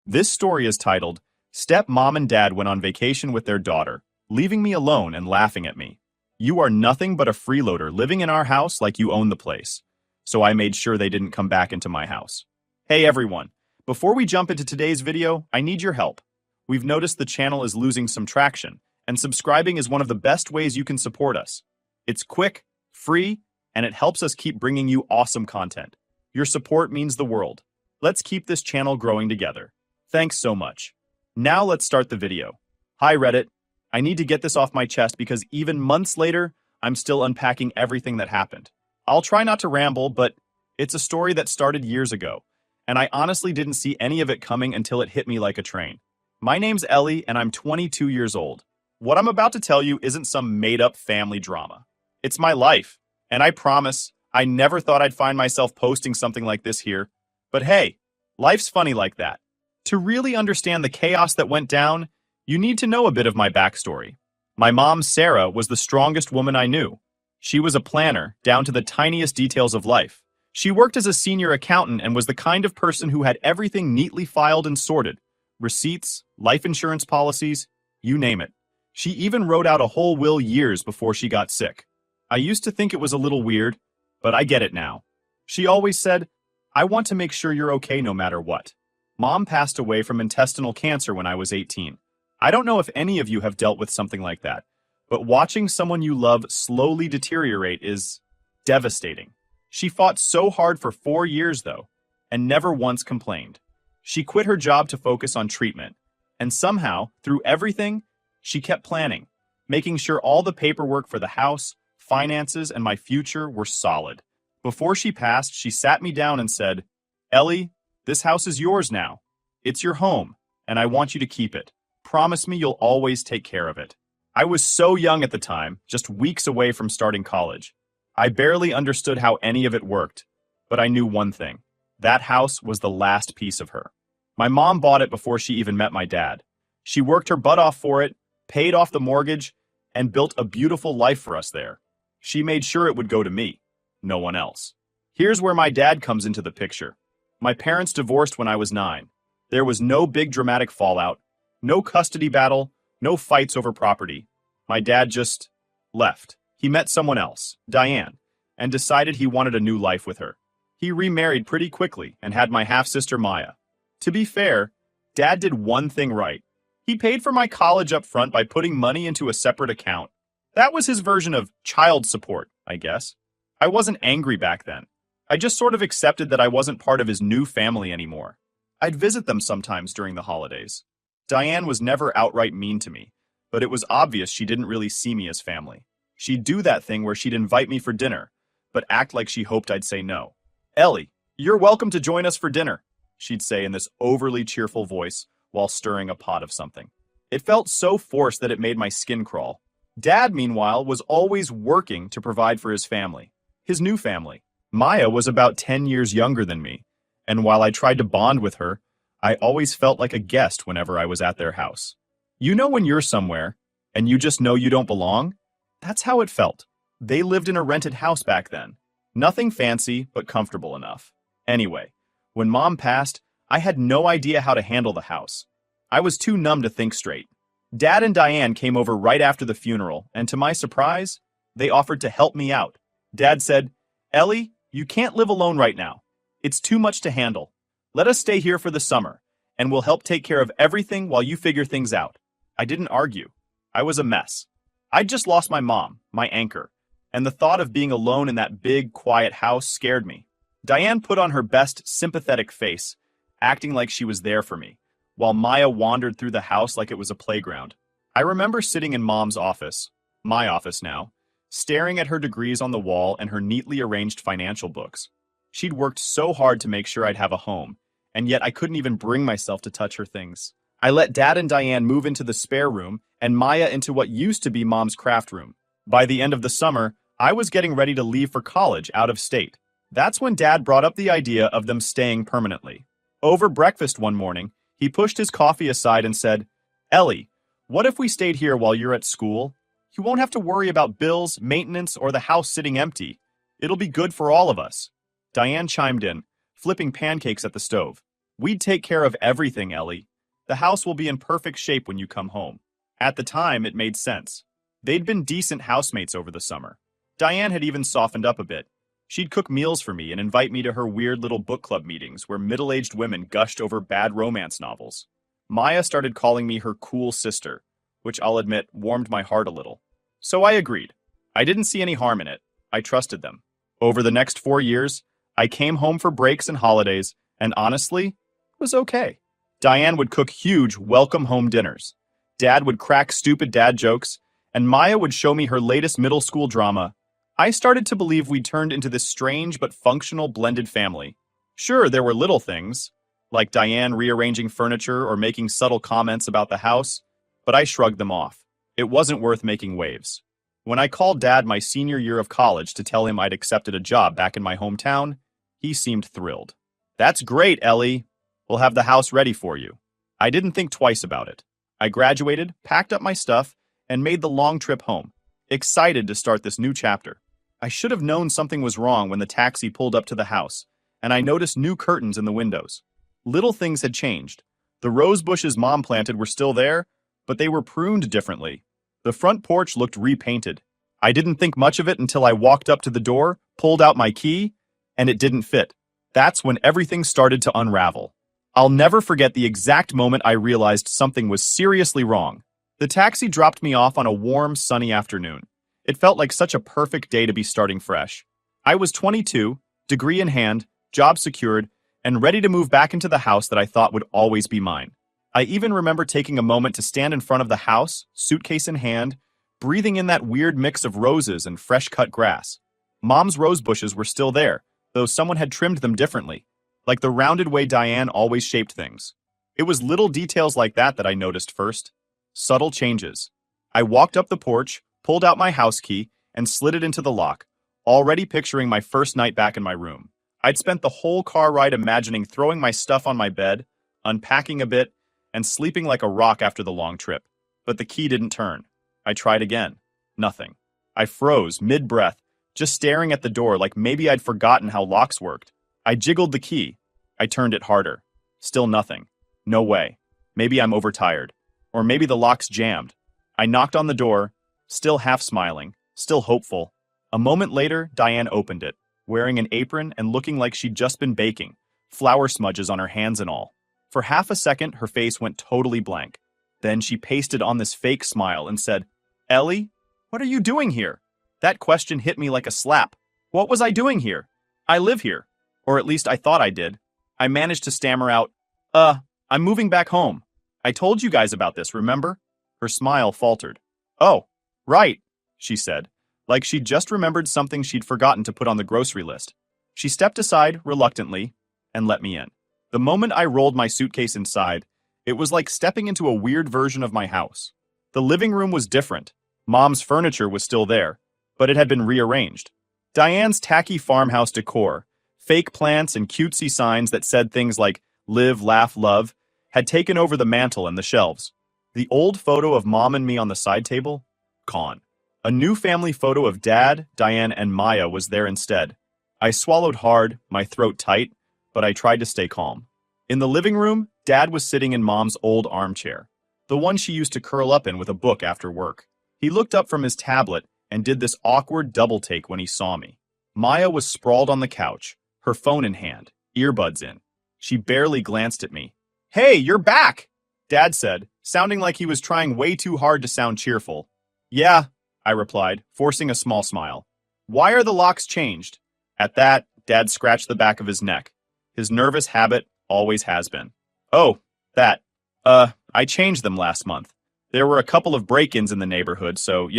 This story is titled, Stepmom and Dad Went on Vacation with Their Daughter, Leaving Me Alone and Laughing at Me. You are nothing but a freeloader living in our house like you own the place. So I made sure they didn't come back into my house. Hey everyone, before we jump into today's video, I need your help. We've noticed the channel is losing some traction, and subscribing is one of the best ways you can support us. It's quick, free, and it helps us keep bringing you awesome content. Your support means the world. Let's keep this channel growing together. Thanks so much. Now let's start the video. Hi Reddit. I need to get this off my chest because even months later, I'm still unpacking everything that happened. I'll try not to ramble, but it's a story that started years ago, and I honestly didn't see any of it coming until it hit me like a train. My name's Ellie, and I'm 22 years old. What I'm about to tell you isn't some made-up family drama. It's my life, and I promise I never thought I'd find myself posting something like this here. But hey, life's funny like that. To really understand the chaos that went down, you need to know a bit of my backstory. My mom, Sarah, was the strongest woman I knew. She was a planner, down to the tiniest details of life. She worked as a senior accountant and was the kind of person who had everything neatly filed and sorted. Receipts, life insurance policies, you name it. She even wrote out a whole will years before she got sick. I used to think it was a little weird, but I get it now. She always said, "I want to make sure you're okay no matter what." Mom passed away from intestinal cancer when I was 18. I don't know if any of you have dealt with something like that, but watching someone you love slowly deteriorate is devastating. She fought so hard for 4 years, though, and never once complained. She quit her job to focus on treatment, and somehow, through everything, she kept planning, making sure all the paperwork for the house, finances, and my future were solid. Before she passed, she sat me down and said, "Ellie, this house is yours now. It's your home, and I want you to keep it. Promise me you'll always take care of it." I was so young at the time, just weeks away from starting college. I barely understood how any of it worked, but I knew one thing. That house was the last piece of her. My mom bought it before she even met my dad. She worked her butt off for it, paid off the mortgage, and built a beautiful life for us there. She made sure it would go to me, no one else. Here's where my dad comes into the picture. My parents divorced when I was 9. There was no big dramatic fallout, no custody battle, no fights over property. My dad just left. He met someone else, Diane, and decided he wanted a new life with her. He remarried pretty quickly and had my half-sister Maya. To be fair, Dad did one thing right. He paid for my college up front by putting money into a separate account. That was his version of child support, I guess. I wasn't angry back then. I just sort of accepted that I wasn't part of his new family anymore. I'd visit them sometimes during the holidays. Diane was never outright mean to me, but it was obvious she didn't really see me as family. She'd do that thing where she'd invite me for dinner, but act like she hoped I'd say no. "Ellie, you're welcome to join us for dinner," she'd say in this overly cheerful voice while stirring a pot of something. It felt so forced that it made my skin crawl. Dad, meanwhile, was always working to provide for his family, his new family. Maya was about 10 years younger than me, and while I tried to bond with her, I always felt like a guest whenever I was at their house. You know when you're somewhere, and you just know you don't belong? That's how it felt. They lived in a rented house back then. Nothing fancy, but comfortable enough. Anyway, when Mom passed, I had no idea how to handle the house. I was too numb to think straight. Dad and Diane came over right after the funeral, and to my surprise, they offered to help me out. Dad said, "Ellie, you can't live alone right now. It's too much to handle. Let us stay here for the summer, and we'll help take care of everything while you figure things out." I didn't argue. I was a mess. I'd just lost my mom, my anchor, and the thought of being alone in that big, quiet house scared me. Diane put on her best sympathetic face, acting like she was there for me, while Maya wandered through the house like it was a playground. I remember sitting in Mom's office, my office now, staring at her degrees on the wall and her neatly arranged financial books. She'd worked so hard to make sure I'd have a home, and yet I couldn't even bring myself to touch her things. I let Dad and Diane move into the spare room and Maya into what used to be Mom's craft room. By the end of the summer, I was getting ready to leave for college out of state. That's when Dad brought up the idea of them staying permanently. Over breakfast one morning, he pushed his coffee aside and said, "Ellie, what if we stayed here while you're at school? You won't have to worry about bills, maintenance, or the house sitting empty. It'll be good for all of us." Diane chimed in, flipping pancakes at the stove. We'd take care of everything, Ellie. The house will be in perfect shape when you come home. At the time, it made sense. They'd been decent housemates over the summer. Diane had even softened up a bit. She'd cook meals for me and invite me to her weird little book club meetings where middle-aged women gushed over bad romance novels. Maya started calling me her cool sister, which I'll admit warmed my heart a little. So I agreed. I didn't see any harm in it. I trusted them. Over the next 4 years, I came home for breaks and holidays, and honestly, it was okay. Diane would cook huge welcome home dinners. Dad would crack stupid dad jokes, and Maya would show me her latest middle school drama. I started to believe we'd turned into this strange but functional blended family. Sure, there were little things, like Diane rearranging furniture or making subtle comments about the house, but I shrugged them off. It wasn't worth making waves. When I called Dad my senior year of college to tell him I'd accepted a job back in my hometown, he seemed thrilled. "That's great, Ellie. We'll have the house ready for you." I didn't think twice about it. I graduated, packed up my stuff, and made the long trip home, excited to start this new chapter. I should have known something was wrong when the taxi pulled up to the house, and I noticed new curtains in the windows. Little things had changed. The rose bushes Mom planted were still there, but they were pruned differently. The front porch looked repainted. I didn't think much of it until I walked up to the door, pulled out my key, and it didn't fit. That's when everything started to unravel. I'll never forget the exact moment I realized something was seriously wrong. The taxi dropped me off on a warm, sunny afternoon. It felt like such a perfect day to be starting fresh. I was 22, degree in hand, job secured, and ready to move back into the house that I thought would always be mine. I even remember taking a moment to stand in front of the house, suitcase in hand, breathing in that weird mix of roses and fresh-cut grass. Mom's rose bushes were still there, though someone had trimmed them differently, like the rounded way Diane always shaped things. It was little details like that that I noticed first. Subtle changes. I walked up the porch, pulled out my house key, and slid it into the lock, already picturing my first night back in my room. I'd spent the whole car ride imagining throwing my stuff on my bed, unpacking a bit, and sleeping like a rock after the long trip. But the key didn't turn. I tried again. Nothing. I froze, mid-breath, just staring at the door like maybe I'd forgotten how locks worked. I jiggled the key. I turned it harder. Still nothing. No way. Maybe I'm overtired. Or maybe the lock's jammed. I knocked on the door, still half smiling, still hopeful. A moment later, Diane opened it, wearing an apron and looking like she'd just been baking, flour smudges on her hands and all. For half a second, her face went totally blank. Then she pasted on this fake smile and said, "Ellie, what are you doing here?" That question hit me like a slap. What was I doing here? I live here. Or at least I thought I did. I managed to stammer out, I'm moving back home. I told you guys about this, remember?" Her smile faltered. "Oh, right," she said, like she'd just remembered something she'd forgotten to put on the grocery list. She stepped aside reluctantly and let me in. The moment I rolled my suitcase inside, it was like stepping into a weird version of my house. The living room was different. Mom's furniture was still there, but it had been rearranged. Diane's tacky farmhouse decor, fake plants and cutesy signs that said things like "live, laugh, love," had taken over the mantel and the shelves. The old photo of Mom and me on the side table? Gone. A new family photo of Dad, Diane, and Maya was there instead. I swallowed hard, my throat tight, but I tried to stay calm. In the living room, Dad was sitting in Mom's old armchair, the one she used to curl up in with a book after work. He looked up from his tablet and did this awkward double take when he saw me. Maya was sprawled on the couch, her phone in hand, earbuds in. She barely glanced at me. "Hey, you're back!" Dad said, sounding like he was trying way too hard to sound cheerful. "Yeah," I replied, forcing a small smile. "Why are the locks changed?" At that, Dad scratched the back of his neck. His nervous habit always has been. "Oh, that. I changed them last month. There were a couple of break-ins in the neighborhood, so,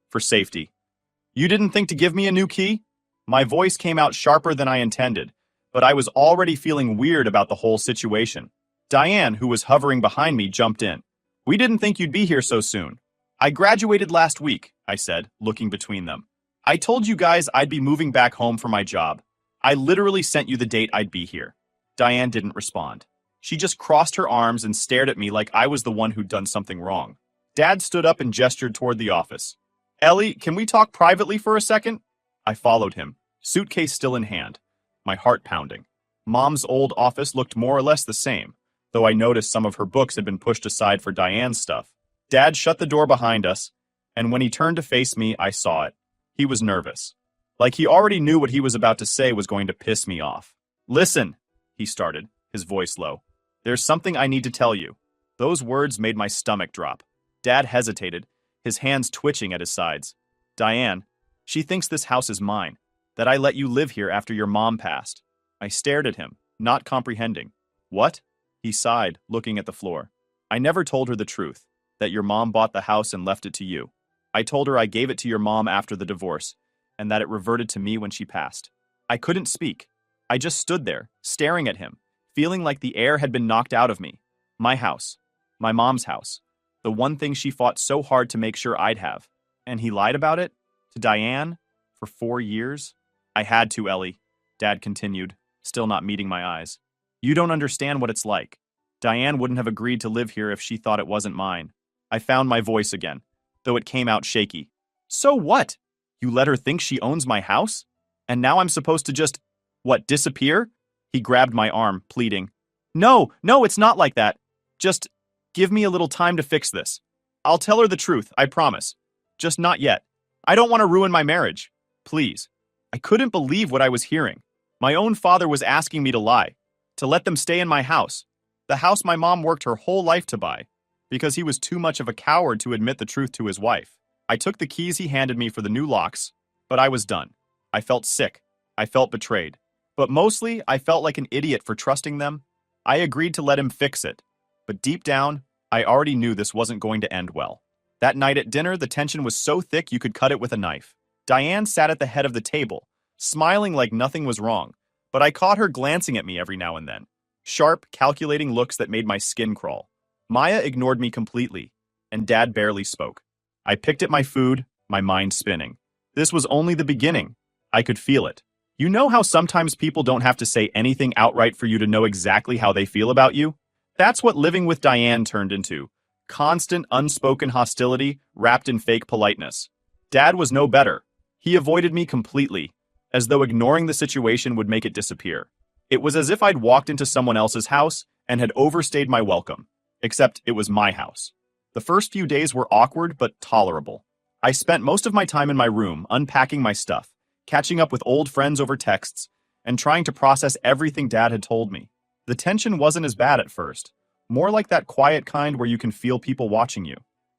for safety." "You didn't think to give me a new key?" My voice came out sharper than I intended, but I was already feeling weird about the whole situation. Diane, who was hovering behind me, jumped in. "We didn't think you'd be here so soon." "I graduated last week," I said, looking between them. "I told you guys I'd be moving back home for my job. I literally sent you the date I'd be here." Diane didn't respond. She just crossed her arms and stared at me like I was the one who'd done something wrong. Dad stood up and gestured toward the office. "Ellie, can we talk privately for a second?" I followed him, suitcase still in hand, my heart pounding. Mom's old office looked more or less the same, though I noticed some of her books had been pushed aside for Diane's stuff. Dad shut the door behind us, and when he turned to face me, I saw it. He was nervous. Like he already knew what he was about to say was going to piss me off. "Listen," he started, his voice low. "There's something I need to tell you." Those words made my stomach drop. Dad hesitated, his hands twitching at his sides. "Diane, she thinks this house is mine, that I let you live here after your mom passed." I stared at him, not comprehending. "What?" He sighed, looking at the floor. "I never told her the truth, that your mom bought the house and left it to you. I told her I gave it to your mom after the divorce, and that it reverted to me when she passed." I couldn't speak. I just stood there, staring at him, feeling like the air had been knocked out of me. My house. My mom's house. The one thing she fought so hard to make sure I'd have. And he lied about it? To Diane? For 4 years? "I had to, Ellie," Dad continued, still not meeting my eyes. "You don't understand what it's like. Diane wouldn't have agreed to live here if she thought it wasn't mine." I found my voice again, though it came out shaky. "So what? You let her think she owns my house? And now I'm supposed to just, what, disappear?" He grabbed my arm, pleading. No, it's not like that. Just give me a little time to fix this. I'll tell her the truth, I promise. Just not yet. I don't want to ruin my marriage. Please." I couldn't believe what I was hearing. My own father was asking me to lie, to let them stay in my house, the house my mom worked her whole life to buy, because he was too much of a coward to admit the truth to his wife. I took the keys he handed me for the new locks, but I was done. I felt sick. I felt betrayed. But mostly, I felt like an idiot for trusting them. I agreed to let him fix it. But deep down, I already knew this wasn't going to end well. That night at dinner, the tension was so thick you could cut it with a knife. Diane sat at the head of the table, smiling like nothing was wrong, but I caught her glancing at me every now and then. Sharp, calculating looks that made my skin crawl. Maya ignored me completely, and Dad barely spoke. I picked at my food, my mind spinning. This was only the beginning. I could feel it. You know how sometimes people don't have to say anything outright for you to know exactly how they feel about you? That's what living with Diane turned into. Constant, unspoken hostility wrapped in fake politeness. Dad was no better. He avoided me completely, as though ignoring the situation would make it disappear. It was as if I'd walked into someone else's house and had overstayed my welcome, except it was my house. The first few days were awkward but tolerable. I spent most of my time in my room unpacking my stuff, catching up with old friends over texts, and trying to process everything Dad had told me. The tension wasn't as bad at first, more like that quiet kind where you can feel people watching you.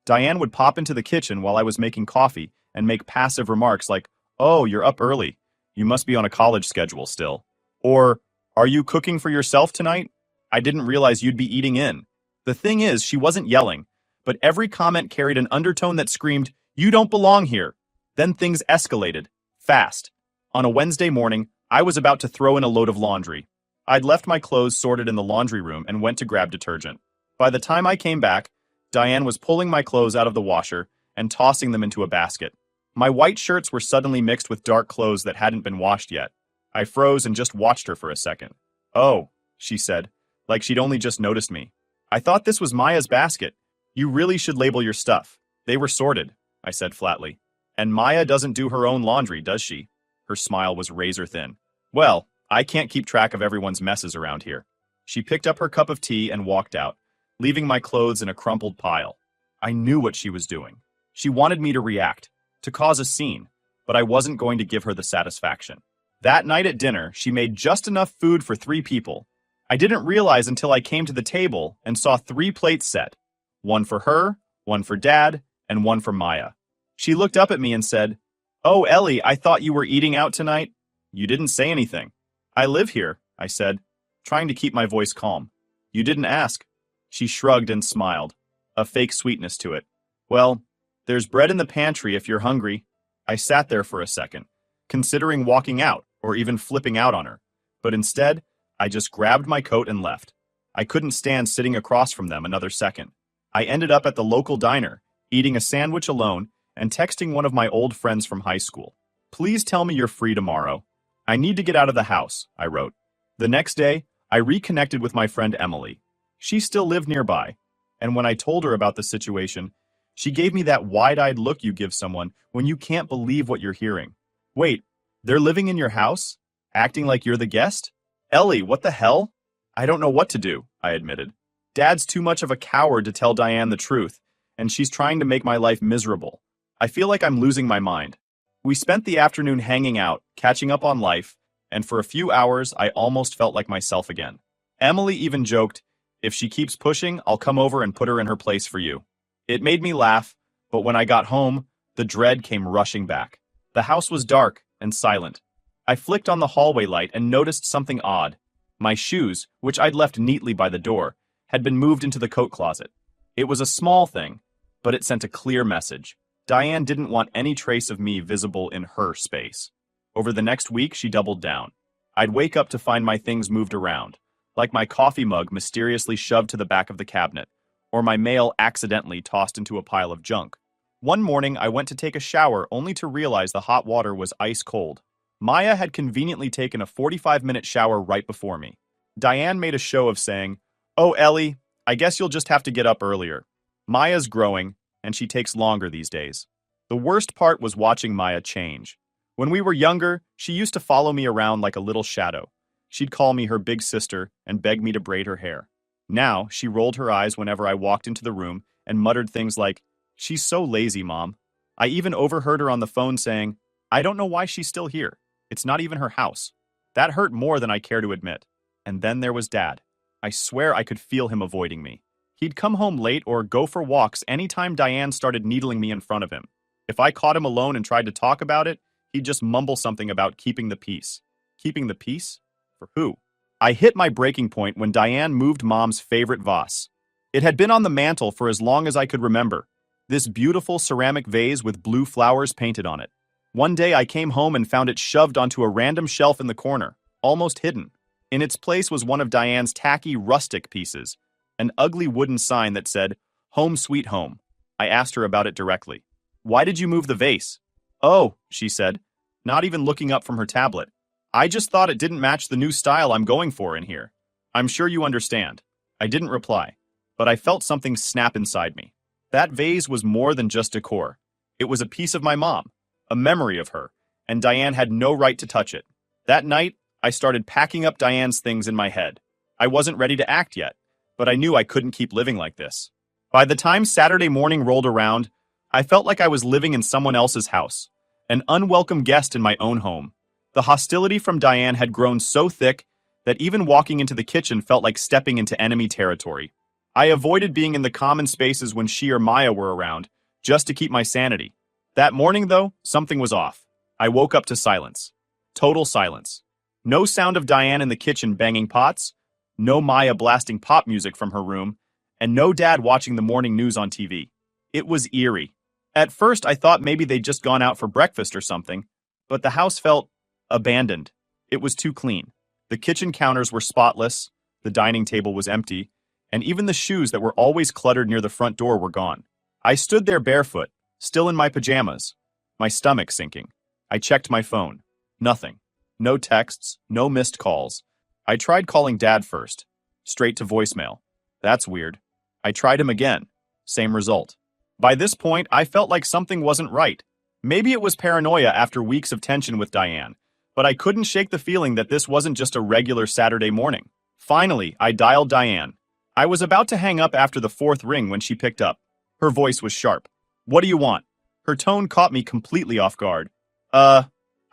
Diane would pop into the kitchen while I was making coffee and make passive remarks like, "Oh, you're up early. You must be on a college schedule still." Or, "Are you cooking for yourself tonight? I didn't realize you'd be eating in." The thing is, she wasn't yelling, but every comment carried an undertone that screamed, "You don't belong here." Then things escalated, fast. On a Wednesday morning, I was about to throw in a load of laundry. I'd left my clothes sorted in the laundry room and went to grab detergent. By the time I came back, Diane was pulling my clothes out of the washer and tossing them into a basket. My white shirts were suddenly mixed with dark clothes that hadn't been washed yet. I froze and just watched her for a second. "Oh," she said, like she'd only just noticed me. "I thought this was Maya's basket. You really should label your stuff. They were sorted," I said flatly. "And Maya doesn't do her own laundry, does she?" Her smile was razor thin. "Well, I can't keep track of everyone's messes around here." She picked up her cup of tea and walked out, leaving my clothes in a crumpled pile. I knew what she was doing. She wanted me to react, to cause a scene, but I wasn't going to give her the satisfaction. That night at dinner, she made just enough food for 3 people. I didn't realize until I came to the table and saw 3 plates set. One for her, one for Dad, and one for Maya. She looked up at me and said, "Oh, Ellie, I thought you were eating out tonight." "You didn't say anything." "I live here," I said, trying to keep my voice calm. "You didn't ask." She shrugged and smiled, a fake sweetness to it. "Well, there's bread in the pantry if you're hungry." I sat there for a second, considering walking out or even flipping out on her, but instead, I just grabbed my coat and left. I couldn't stand sitting across from them another second. I ended up at the local diner, eating a sandwich alone and texting one of my old friends from high school. "Please tell me you're free tomorrow. I need to get out of the house," I wrote. The next day, I reconnected with my friend Emily. She still lived nearby, and when I told her about the situation, she gave me that wide-eyed look you give someone when you can't believe what you're hearing. "Wait, they're living in your house? Acting like you're the guest?" Ellie, what the hell? I don't know what to do, I admitted. Dad's too much of a coward to tell Diane the truth, and she's trying to make my life miserable. I feel like I'm losing my mind. We spent the afternoon hanging out, catching up on life, and for a few hours I almost felt like myself again. Emily even joked, if she keeps pushing, I'll come over and put her in her place for you. It made me laugh, but when I got home, the dread came rushing back. The house was dark and silent. I flicked on the hallway light and noticed something odd. My shoes, which I'd left neatly by the door, had been moved into the coat closet. It was a small thing, but it sent a clear message. Diane didn't want any trace of me visible in her space. Over the next week, she doubled down. I'd wake up to find my things moved around, like my coffee mug mysteriously shoved to the back of the cabinet, or my mail accidentally tossed into a pile of junk. One morning, I went to take a shower only to realize the hot water was ice cold. Maya had conveniently taken a 45-minute shower right before me. Diane made a show of saying, "Oh, Ellie, I guess you'll just have to get up earlier." Maya's growing, and she takes longer these days. The worst part was watching Maya change. When we were younger, she used to follow me around like a little shadow. She'd call me her big sister and beg me to braid her hair. Now, she rolled her eyes whenever I walked into the room and muttered things like, "She's so lazy, Mom." I even overheard her on the phone saying, "I don't know why she's still here. It's not even her house." That hurt more than I care to admit. And then there was Dad. I swear I could feel him avoiding me. He'd come home late or go for walks anytime Diane started needling me in front of him. If I caught him alone and tried to talk about it, he'd just mumble something about keeping the peace. Keeping the peace? For who? I hit my breaking point when Diane moved Mom's favorite vase. It had been on the mantel for as long as I could remember. This beautiful ceramic vase with blue flowers painted on it. One day I came home and found it shoved onto a random shelf in the corner, almost hidden. In its place was one of Diane's tacky rustic pieces, an ugly wooden sign that said, "Home Sweet Home." I asked her about it directly. "Why did you move the vase?" "Oh," she said, not even looking up from her tablet. "I just thought it didn't match the new style I'm going for in here. I'm sure you understand." I didn't reply, but I felt something snap inside me. That vase was more than just decor. It was a piece of my mom, a memory of her, and Diane had no right to touch it. That night, I started packing up Diane's things in my head. I wasn't ready to act yet, but I knew I couldn't keep living like this. By the time Saturday morning rolled around, I felt like I was living in someone else's house, an unwelcome guest in my own home. The hostility from Diane had grown so thick that even walking into the kitchen felt like stepping into enemy territory. I avoided being in the common spaces when she or Maya were around, just to keep my sanity. That morning, though, something was off. I woke up to silence. Total silence. No sound of Diane in the kitchen banging pots, no Maya blasting pop music from her room, and no Dad watching the morning news on TV. It was eerie. At first, I thought maybe they'd just gone out for breakfast or something, but the house felt abandoned. It was too clean. The kitchen counters were spotless, the dining table was empty, and even the shoes that were always cluttered near the front door were gone. I stood there barefoot, still in my pajamas, my stomach sinking. I checked my phone. Nothing. No texts, no missed calls. I tried calling Dad first. Straight to voicemail. That's weird. I tried him again. Same result. By this point, I felt like something wasn't right. Maybe it was paranoia after weeks of tension with Diane, but I couldn't shake the feeling that this wasn't just a regular Saturday morning. Finally, I dialed Diane. I was about to hang up after the fourth ring when she picked up. Her voice was sharp. "What do you want?" Her tone caught me completely off guard.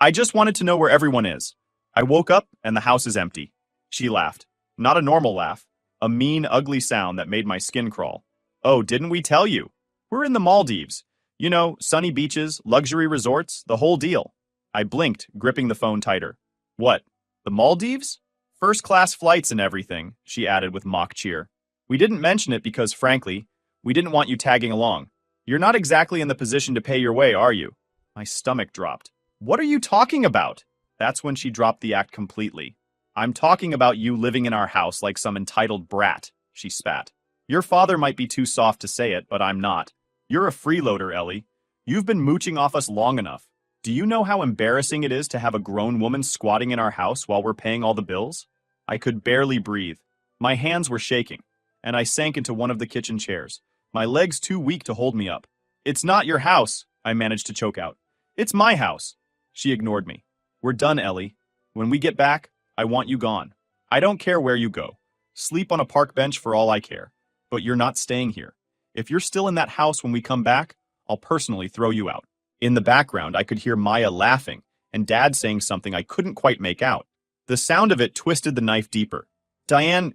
I just wanted to know where everyone is. I woke up and the house is empty." She laughed. Not a normal laugh. A mean, ugly sound that made my skin crawl. "Oh, didn't we tell you? We're in the Maldives. You know, sunny beaches, luxury resorts, the whole deal." I blinked, gripping the phone tighter. "What? The Maldives? First-class flights and everything," she added with mock cheer. "We didn't mention it because, frankly, we didn't want you tagging along. You're not exactly in the position to pay your way, are you?" My stomach dropped. "What are you talking about?" That's when she dropped the act completely. "I'm talking about you living in our house like some entitled brat," she spat. "Your father might be too soft to say it, but I'm not. You're a freeloader, Ellie. You've been mooching off us long enough. Do you know how embarrassing it is to have a grown woman squatting in our house while we're paying all the bills?" I could barely breathe. My hands were shaking, and I sank into one of the kitchen chairs, my legs too weak to hold me up. "It's not your house," I managed to choke out. "It's my house." She ignored me. "We're done, Ellie. When we get back, I want you gone." I don't care where you go. Sleep on a park bench for all I care. But you're not staying here. If you're still in that house when we come back, I'll personally throw you out. In the background, I could hear Maya laughing and Dad saying something I couldn't quite make out. The sound of it twisted the knife deeper. Diane,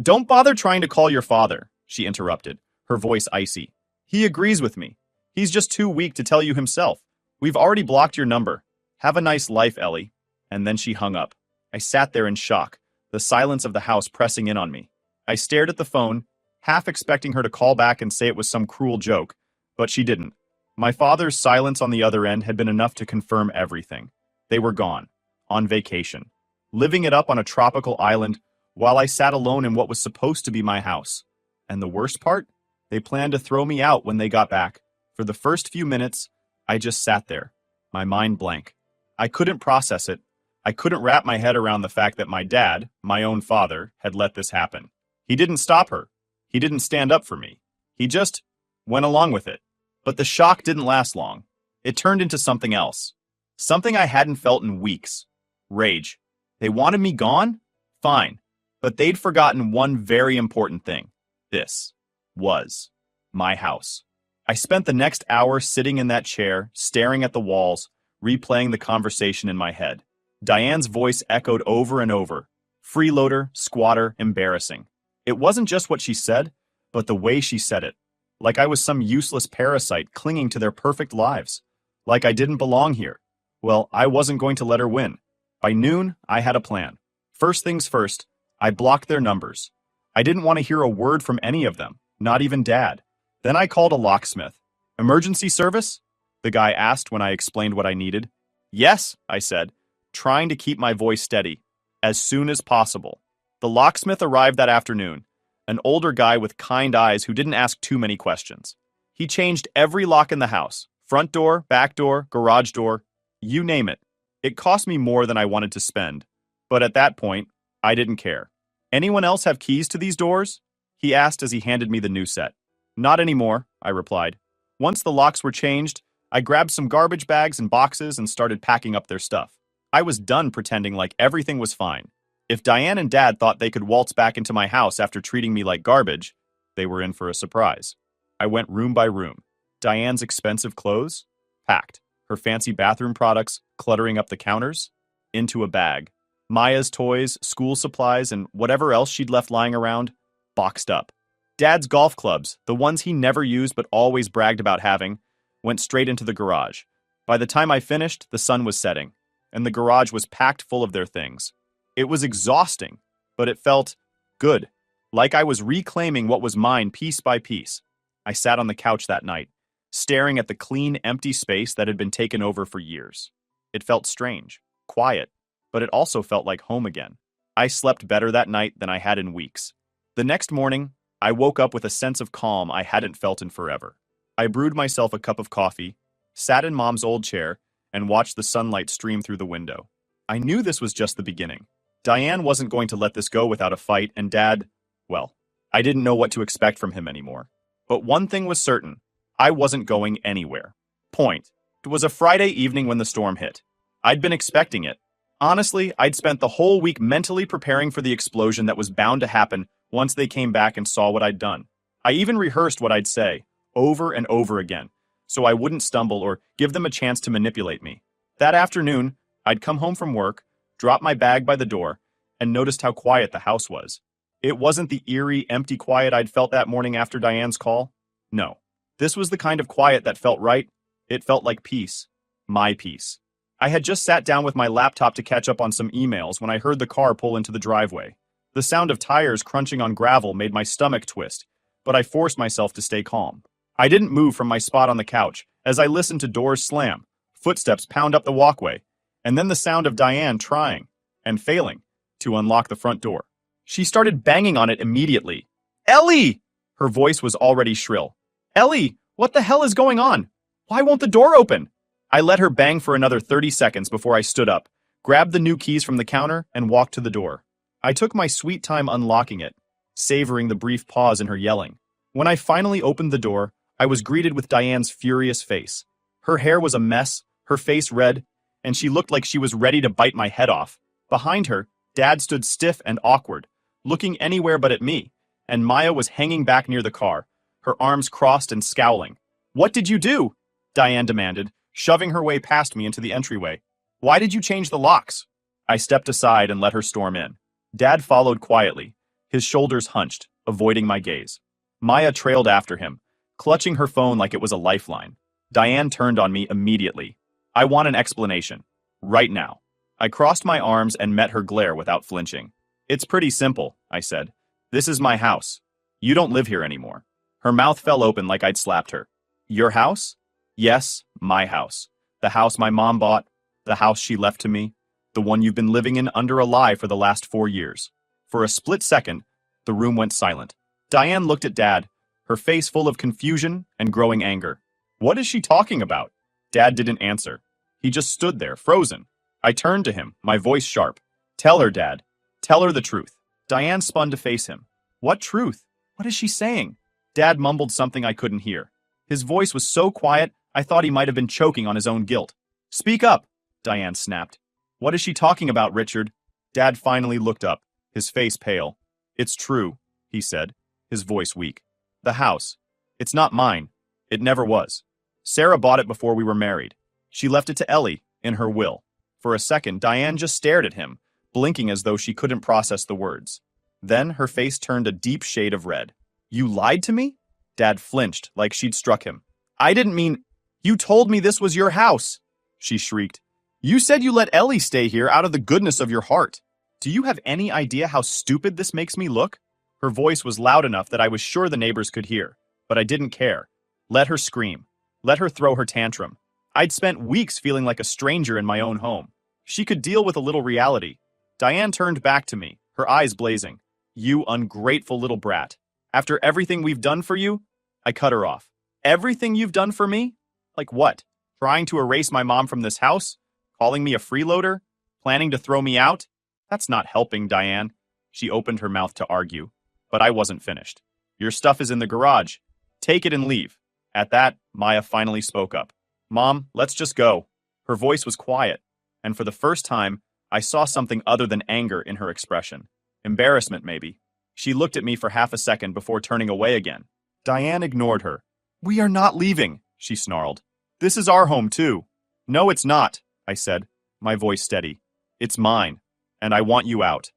don't bother trying to call your father, she interrupted, her voice icy. He agrees with me. He's just too weak to tell you himself. We've already blocked your number. Have a nice life, Ellie. And then she hung up. I sat there in shock, the silence of the house pressing in on me. I stared at the phone, half expecting her to call back and say it was some cruel joke, but she didn't. My father's silence on the other end had been enough to confirm everything. They were gone, on vacation, living it up on a tropical island while I sat alone in what was supposed to be my house. And the worst part? They planned to throw me out when they got back. For the first few minutes, I just sat there, my mind blank. I couldn't process it. I couldn't wrap my head around the fact that my dad, my own father, had let this happen. He didn't stop her. He didn't stand up for me. He just went along with it. But the shock didn't last long. It turned into something else. Something I hadn't felt in weeks. Rage. They wanted me gone? Fine. But they'd forgotten one very important thing. This was my house. I spent the next hour sitting in that chair, staring at the walls, replaying the conversation in my head. Diane's voice echoed over and over. Freeloader, squatter, embarrassing. It wasn't just what she said, but the way she said it. Like I was some useless parasite clinging to their perfect lives. Like I didn't belong here. Well, I wasn't going to let her win. By noon, I had a plan. First things first, I blocked their numbers. I didn't want to hear a word from any of them, not even Dad. Then I called a locksmith. Emergency service? The guy asked when I explained what I needed. Yes, I said, trying to keep my voice steady. As soon as possible. The locksmith arrived that afternoon, an older guy with kind eyes who didn't ask too many questions. He changed every lock in the house. Front door, back door, garage door, you name it. It cost me more than I wanted to spend. But at that point, I didn't care. Anyone else have keys to these doors? He asked as he handed me the new set. Not anymore, I replied. Once the locks were changed, I grabbed some garbage bags and boxes and started packing up their stuff. I was done pretending like everything was fine. If Diane and Dad thought they could waltz back into my house after treating me like garbage, they were in for a surprise. I went room by room. Diane's expensive clothes? Packed. Her fancy bathroom products cluttering up the counters? Into a bag. Maya's toys, school supplies, and whatever else she'd left lying around? Boxed up. Dad's golf clubs, the ones he never used but always bragged about having, went straight into the garage. By the time I finished, the sun was setting, and the garage was packed full of their things. It was exhausting, but it felt good, like I was reclaiming what was mine piece by piece. I sat on the couch that night, staring at the clean, empty space that had been taken over for years. It felt strange, quiet, but it also felt like home again. I slept better that night than I had in weeks. The next morning, I woke up with a sense of calm I hadn't felt in forever. I brewed myself a cup of coffee, sat in Mom's old chair, and watched the sunlight stream through the window. I knew this was just the beginning. Diane wasn't going to let this go without a fight, and Dad, well, I didn't know what to expect from him anymore. But one thing was certain, I wasn't going anywhere. Point. It was a Friday evening when the storm hit. I'd been expecting it. Honestly, I'd spent the whole week mentally preparing for the explosion that was bound to happen once they came back and saw what I'd done. I even rehearsed what I'd say, over and over again, so I wouldn't stumble or give them a chance to manipulate me. That afternoon, I'd come home from work, drop my bag by the door, and noticed how quiet the house was. It wasn't the eerie, empty quiet I'd felt that morning after Diane's call. No. This was the kind of quiet that felt right. It felt like peace. My peace. I had just sat down with my laptop to catch up on some emails when I heard the car pull into the driveway. The sound of tires crunching on gravel made my stomach twist, but I forced myself to stay calm. I didn't move from my spot on the couch as I listened to doors slam, footsteps pound up the walkway, and then the sound of Diane trying, and failing, to unlock the front door. She started banging on it immediately. Ellie! Her voice was already shrill. Ellie, what the hell is going on? Why won't the door open? I let her bang for another 30 seconds before I stood up, grabbed the new keys from the counter, and walked to the door. I took my sweet time unlocking it, savoring the brief pause in her yelling. When I finally opened the door, I was greeted with Diane's furious face. Her hair was a mess, her face red, and she looked like she was ready to bite my head off. Behind her, Dad stood stiff and awkward, looking anywhere but at me, and Maya was hanging back near the car, her arms crossed and scowling. "What did you do?" Diane demanded, shoving her way past me into the entryway. "Why did you change the locks?" I stepped aside and let her storm in. Dad followed quietly, his shoulders hunched, avoiding my gaze. Maya trailed after him, clutching her phone like it was a lifeline. Diane turned on me immediately. "I want an explanation. Right now." I crossed my arms and met her glare without flinching. "It's pretty simple," I said. "This is my house. You don't live here anymore." Her mouth fell open like I'd slapped her. "Your house?" "Yes, my house. The house my mom bought, the house she left to me, the one you've been living in under a lie for the last 4 years." For a split second, the room went silent. Diane looked at Dad, her face full of confusion and growing anger. "What is she talking about?" Dad didn't answer. He just stood there, frozen. I turned to him, my voice sharp. "Tell her, Dad. Tell her the truth." Diane spun to face him. "What truth? What is she saying?" Dad mumbled something I couldn't hear. His voice was so quiet, I thought he might have been choking on his own guilt. "Speak up," Diane snapped. "What is she talking about, Richard?" Dad finally looked up, his face pale. "It's true," he said, his voice weak. "The house. It's not mine. It never was. Sarah bought it before we were married. She left it to Ellie, in her will." For a second, Diane just stared at him, blinking as though she couldn't process the words. Then her face turned a deep shade of red. "You lied to me?" Dad flinched, like she'd struck him. "I didn't mean— You told me this was your house!" she shrieked. "You said you let Ellie stay here out of the goodness of your heart. Do you have any idea how stupid this makes me look?" Her voice was loud enough that I was sure the neighbors could hear, but I didn't care. Let her scream. Let her throw her tantrum. I'd spent weeks feeling like a stranger in my own home. She could deal with a little reality. Diane turned back to me, her eyes blazing. "You ungrateful little brat. After everything we've done for you—" I cut her off. "Everything you've done for me? Like what? Trying to erase my mom from this house? Calling me a freeloader? Planning to throw me out? That's not helping, Diane." She opened her mouth to argue, but I wasn't finished. "Your stuff is in the garage. Take it and leave." At that, Maya finally spoke up. "Mom, let's just go." Her voice was quiet, and for the first time, I saw something other than anger in her expression. Embarrassment, maybe. She looked at me for half a second before turning away again. Diane ignored her. "We are not leaving," she snarled. "This is our home, too." "No, it's not," I said, my voice steady. "It's mine, and I want you out."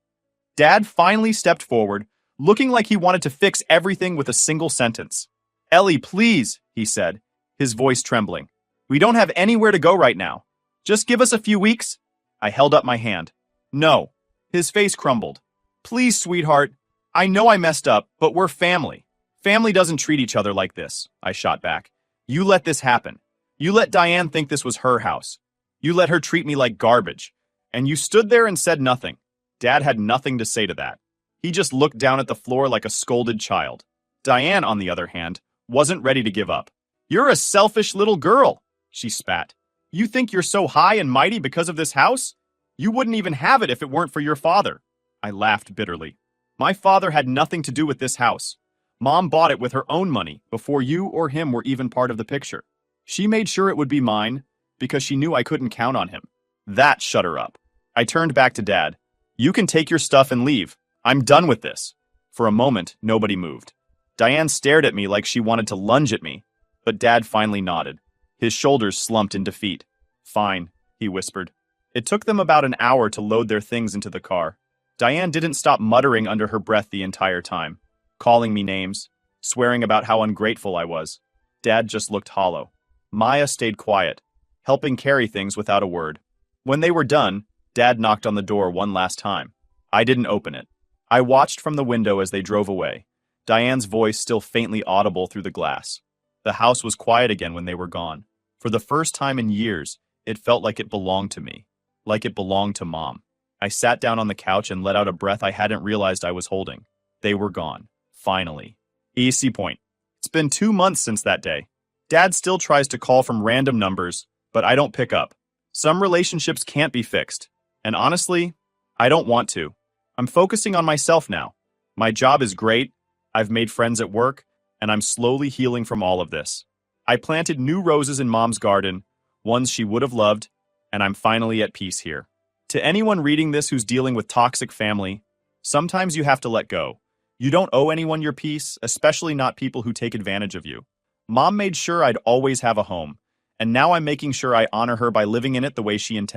Dad finally stepped forward, looking like he wanted to fix everything with a single sentence. "Ellie, please," he said, his voice trembling. "We don't have anywhere to go right now. Just give us a few weeks." I held up my hand. "No." His face crumbled. "Please, sweetheart. I know I messed up, but we're family. Family doesn't treat each other like this," I shot back. "You let this happen. You let Diane think this was her house. You let her treat me like garbage. And you stood there and said nothing." Dad had nothing to say to that. He just looked down at the floor like a scolded child. Diane, on the other hand, wasn't ready to give up. "You're a selfish little girl," she spat. "You think you're so high and mighty because of this house? You wouldn't even have it if it weren't for your father." I laughed bitterly. "My father had nothing to do with this house. Mom bought it with her own money before you or him were even part of the picture. She made sure it would be mine because she knew I couldn't count on him. That shut her up." I turned back to Dad. "You can take your stuff and leave. I'm done with this." For a moment, nobody moved. Diane stared at me like she wanted to lunge at me, but Dad finally nodded. His shoulders slumped in defeat. "Fine," he whispered. It took them about an hour to load their things into the car. Diane didn't stop muttering under her breath the entire time, calling me names, swearing about how ungrateful I was. Dad just looked hollow. Maya stayed quiet, helping carry things without a word. When they were done, Dad knocked on the door one last time. I didn't open it. I watched from the window as they drove away, Diane's voice still faintly audible through the glass. The house was quiet again when they were gone. For the first time in years, it felt like it belonged to me, like it belonged to Mom. I sat down on the couch and let out a breath I hadn't realized I was holding. They were gone. Finally. EC point. It's been 2 months since that day. Dad still tries to call from random numbers, but I don't pick up. Some relationships can't be fixed. And honestly, I don't want to. I'm focusing on myself now. My job is great. I've made friends at work, and I'm slowly healing from all of this. I planted new roses in Mom's garden, ones she would have loved, and I'm finally at peace here. To anyone reading this who's dealing with toxic family, sometimes you have to let go. You don't owe anyone your peace, especially not people who take advantage of you. Mom made sure I'd always have a home, and now I'm making sure I honor her by living in it the way she intended.